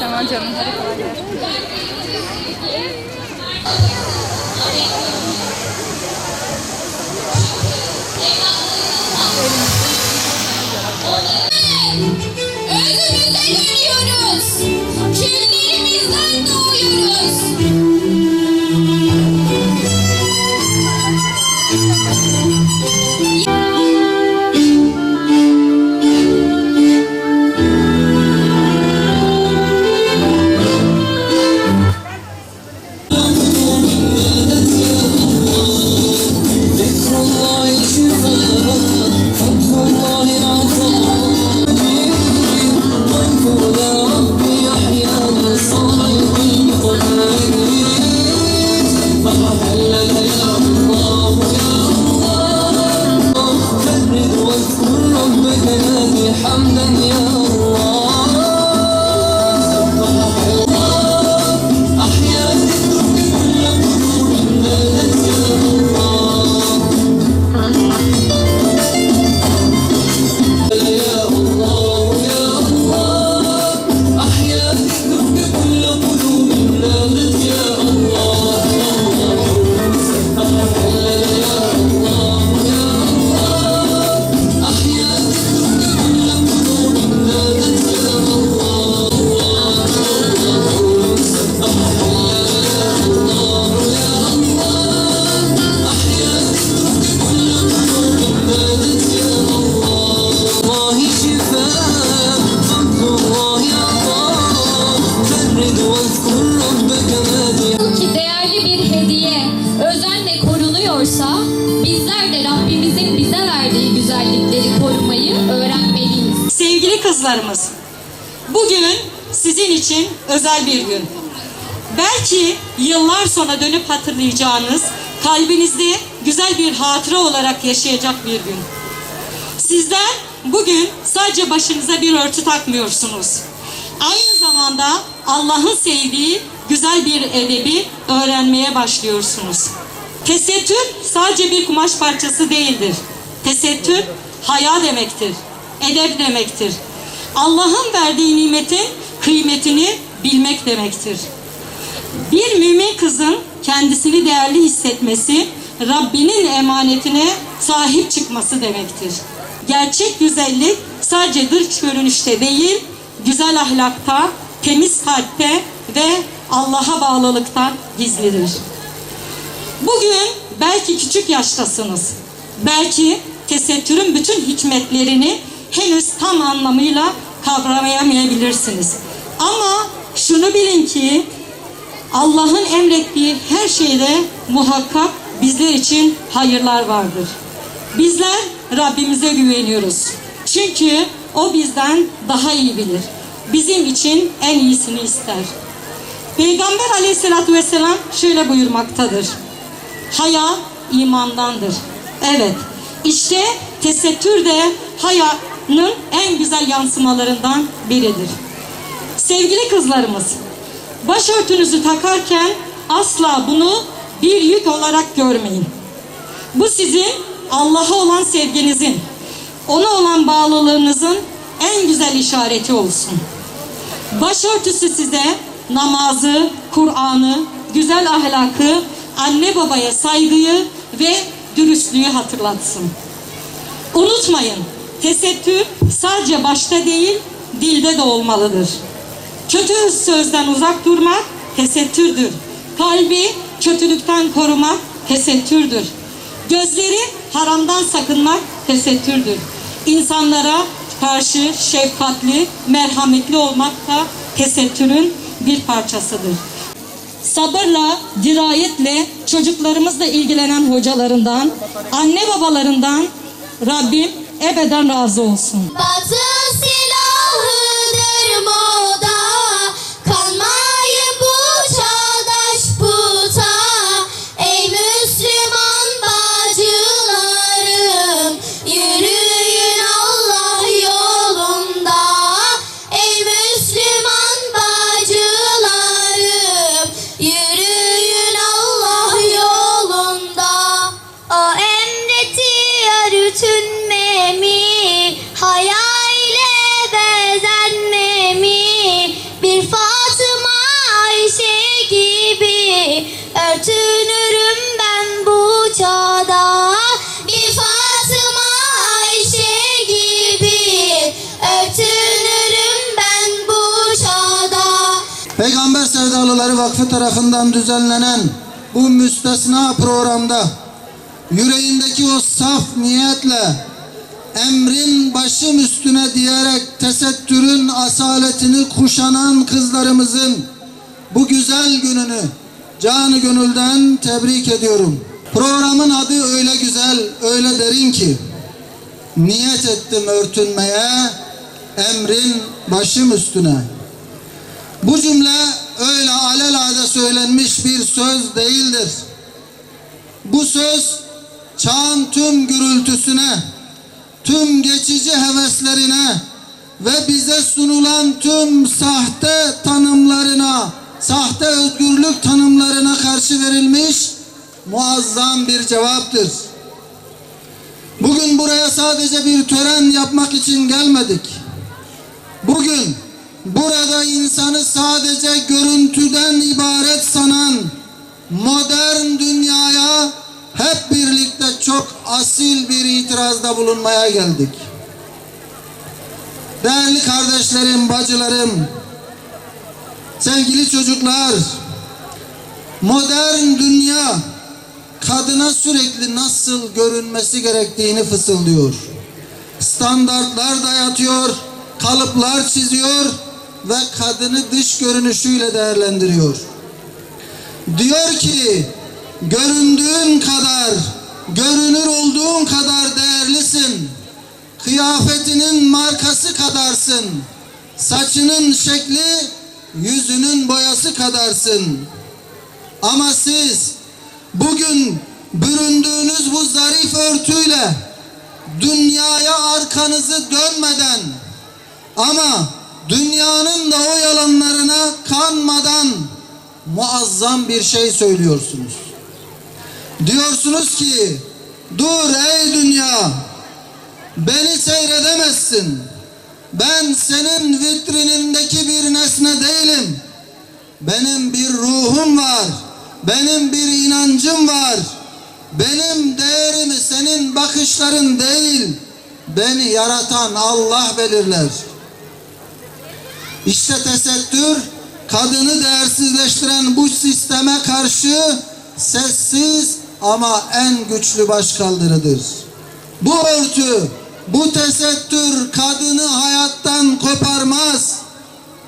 Tamam canım, hadi kolay gelsin. Özümüze dönüyoruz. Küllerimizden doğuyoruz. Bizler de Rabbimizin bize verdiği güzellikleri korumayı öğrenmeliyiz. Sevgili kızlarımız, bugün sizin için özel bir gün. Belki yıllar sonra dönüp hatırlayacağınız, kalbinizde güzel bir hatıra olarak yaşayacak bir gün. Sizler bugün sadece başınıza bir örtü takmıyorsunuz. Aynı zamanda Allah'ın sevdiği güzel bir edebi öğrenmeye başlıyorsunuz. Tesettür sadece bir kumaş parçası değildir. Tesettür haya demektir, edep demektir. Allah'ın verdiği nimetin kıymetini bilmek demektir. Bir mümin kızın kendisini değerli hissetmesi, Rabbinin emanetine sahip çıkması demektir. Gerçek güzellik sadece dış görünüşte değil, güzel ahlakta, temiz kalpte ve Allah'a bağlılıkta gizlidir. Bugün belki küçük yaştasınız. Belki tesettürün bütün hikmetlerini henüz tam anlamıyla kavrayamayabilirsiniz. Ama şunu bilin ki Allah'ın emrettiği her şeyde muhakkak bizler için hayırlar vardır. Bizler Rabbimize güveniyoruz. Çünkü O bizden daha iyi bilir. Bizim için en iyisini ister. Peygamber Aleyhisselatü Vesselam şöyle buyurmaktadır: haya imandandır. Evet, işte tesettür de hayanın en güzel yansımalarından biridir. Sevgili kızlarımız, başörtünüzü takarken asla bunu bir yük olarak görmeyin. Bu sizin Allah'a olan sevginizin, ona olan bağlılığınızın en güzel işareti olsun. Başörtüsü size namazı, Kur'an'ı, güzel ahlakı, anne babaya saygıyı ve dürüstlüğü hatırlatsın. Unutmayın, tesettür sadece başta değil, dilde de olmalıdır. Kötü sözden uzak durmak tesettürdür. Kalbi kötülükten korumak tesettürdür. Gözleri haramdan sakınmak tesettürdür. İnsanlara karşı şefkatli, merhametli olmak da tesettürün bir parçasıdır. Sabırla, dirayetle, çocuklarımızla ilgilenen hocalarından, anne babalarından Rabbim ebeden razı olsun. Batı silahıdır moda, kanmayı bu çağdaş puta. Ey Müslüman bacılarım, yürüyün Allah yolunda. Ey Müslüman bacılarım, yürüyün Allah yolunda. O emretti yürütünmemi, hayal çağda bir Fatıma Ayşe gibi ötünürüm ben bu çağda. Peygamber Sevdalıları Vakfı tarafından düzenlenen bu müstesna programda yüreğindeki o saf niyetle emrin başım üstüne diyerek tesettürün asaletini kuşanan kızlarımızın bu güzel gününü canı gönülden tebrik ediyorum. Programın adı öyle güzel, öyle derin ki niyet ettim örtünmeye, emrin başım üstüne. Bu cümle öyle alelade söylenmiş bir söz değildir. Bu söz çağın tüm gürültüsüne, tüm geçici heveslerine ve bize sunulan tüm sahte tanımlarına, sahte özgürlük tanımlarına karşı verilmiş muazzam bir cevaptır. Bugün buraya sadece bir tören yapmak için gelmedik. Bugün burada insanı sadece görüntüden ibaret sanan modern dünyaya hep birlikte çok asil bir itirazda bulunmaya geldik. Değerli kardeşlerim, bacılarım, sevgili çocuklar, modern dünya kadına sürekli nasıl görünmesi gerektiğini fısıldıyor. Standartlar dayatıyor, kalıplar çiziyor ve kadını dış görünüşüyle değerlendiriyor. Diyor ki, göründüğün kadar, görünür olduğun kadar değerlisin. Kıyafetinin markası kadarsın. Saçının şekli, yüzünün boyası kadarsın. Ama siz bugün büründüğünüz bu zarif örtüyle dünyaya arkanızı dönmeden ama dünyanın da o yalanlarına kanmadan muazzam bir şey söylüyorsunuz. Diyorsunuz ki, dur ey dünya, beni seyredemezsin. Ben senin vitrinindeki bir nesne değilim. Benim bir ruhum var. Benim bir inancım var. Benim değerimi senin bakışların değil, beni yaratan Allah belirler. İşte tesettür, kadını değersizleştiren bu sisteme karşı sessiz ama en güçlü başkaldırıdır. Bu örtü, bu tesettür kadını hayattan koparmaz.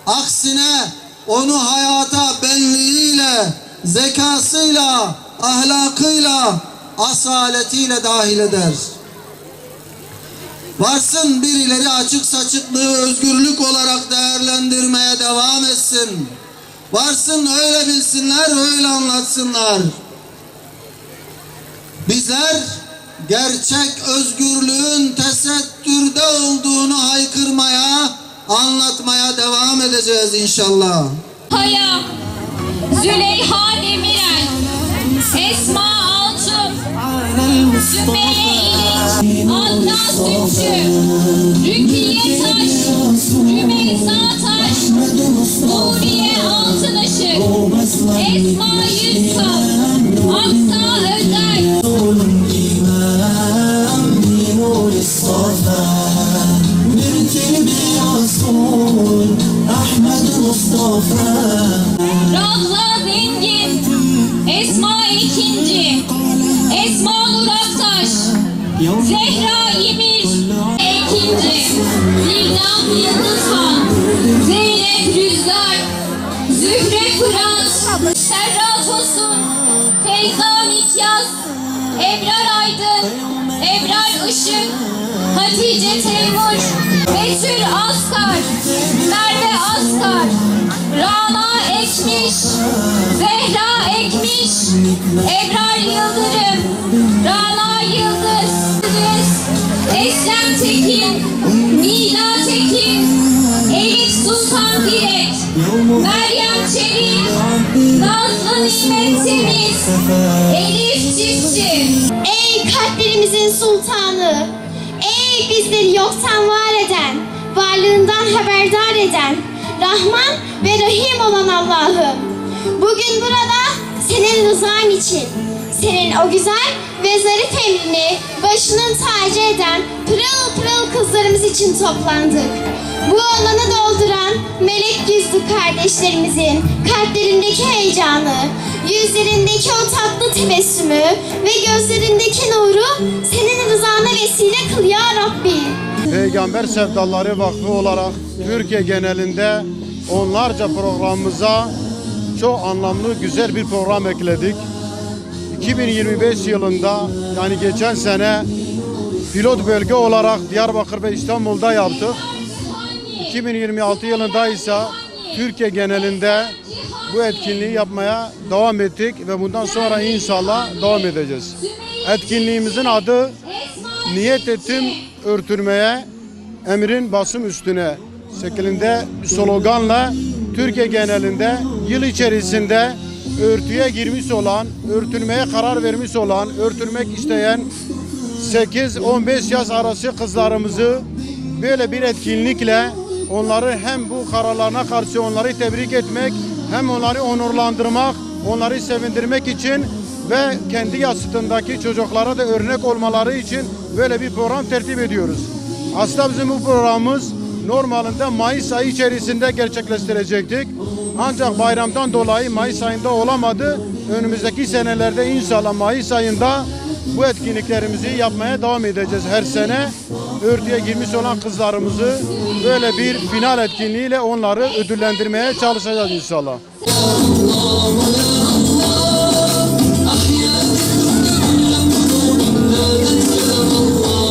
Aksine onu hayata benliğiyle, zekasıyla, ahlakıyla, asaletiyle dahil eder. Varsın birileri açık saçıklığı özgürlük olarak değerlendirmeye devam etsin. Varsın öyle bilsinler, öyle anlatsınlar. Bizler gerçek özgürlüğün tesettürde olduğunu haykırmaya, anlatmaya devam edeceğiz inşallah. Kaya, Züleyha Demirel, Esma Altun, Sümeyye İliç, Adnan Sütçü, Rükiye Taş, Rümeysa Taş, Nuriye Altınışık, Esma Yüzkan, Aksa Özer. Ravza Zengin, Esma İkinci, Esma Nur Aktaş, Zehra Yemir İkinci, Nildan Yıldızhan, Zeynep Rüzgar, Zühre Fırat, Serra Tosun, Feyza Mikyas, Ebrar Aydın, Ebrar Işık, Hatice Teymur, Betül Askar, Merve Askar, Rana Ekmiş, Zehra Ekmiş, Ebrar Yıldırım, Rana Yıldız, Eslem Tekin, Nida Tekin, Elif Sultan Direk, Meryem Çelik, Nazlı Nimet Temiz, Elif Çiftçi. Ey kalplerimizin sultanı, ey bizleri yoktan var eden, varlığından haberdar eden, Rahman ve Rahim olan Allah'ım. Bugün burada senin rızan için, senin o güzel ve zarif emrini başının tacı eden pırıl pırıl kızlarımız için toplandık. Bu alanı dolduran melek yüzlü kardeşlerimizin kalplerindeki heyecanı, yüzlerindeki o tatlı tebessümü ve gözlerindeki nuru senin rızana vesile kıl ya Rabbi. Peygamber Sevdaları Vakfı olarak Türkiye genelinde onlarca programımıza çok anlamlı güzel bir program ekledik. 2025 yılında yani geçen sene pilot bölge olarak Diyarbakır ve İstanbul'da yaptık. 2026 yılında ise Türkiye genelinde bu etkinliği yapmaya devam ettik ve bundan sonra inşallah devam edeceğiz. Etkinliğimizin adı "Niyet ettim örtülmeye, emrin basım üstüne" şeklinde bir sloganla Türkiye genelinde yıl içerisinde örtüye girmiş olan, örtülmeye karar vermiş olan, örtülmek isteyen 8-15 yaş arası kızlarımızı böyle bir etkinlikle onları hem bu kararlarına karşı onları tebrik etmek, hem onları onurlandırmak, onları sevindirmek için ve kendi yaşıtındaki çocuklara da örnek olmaları için böyle bir program tertip ediyoruz. Aslında bizim bu programımız normalinde Mayıs ayı içerisinde gerçekleştirecektik. Ancak bayramdan dolayı Mayıs ayında olamadı. Önümüzdeki senelerde inşallah Mayıs ayında bu etkinliklerimizi yapmaya devam edeceğiz her sene. Örtüye girmiş olan kızlarımızı böyle bir final etkinliğiyle onları ödüllendirmeye çalışacağız inşallah.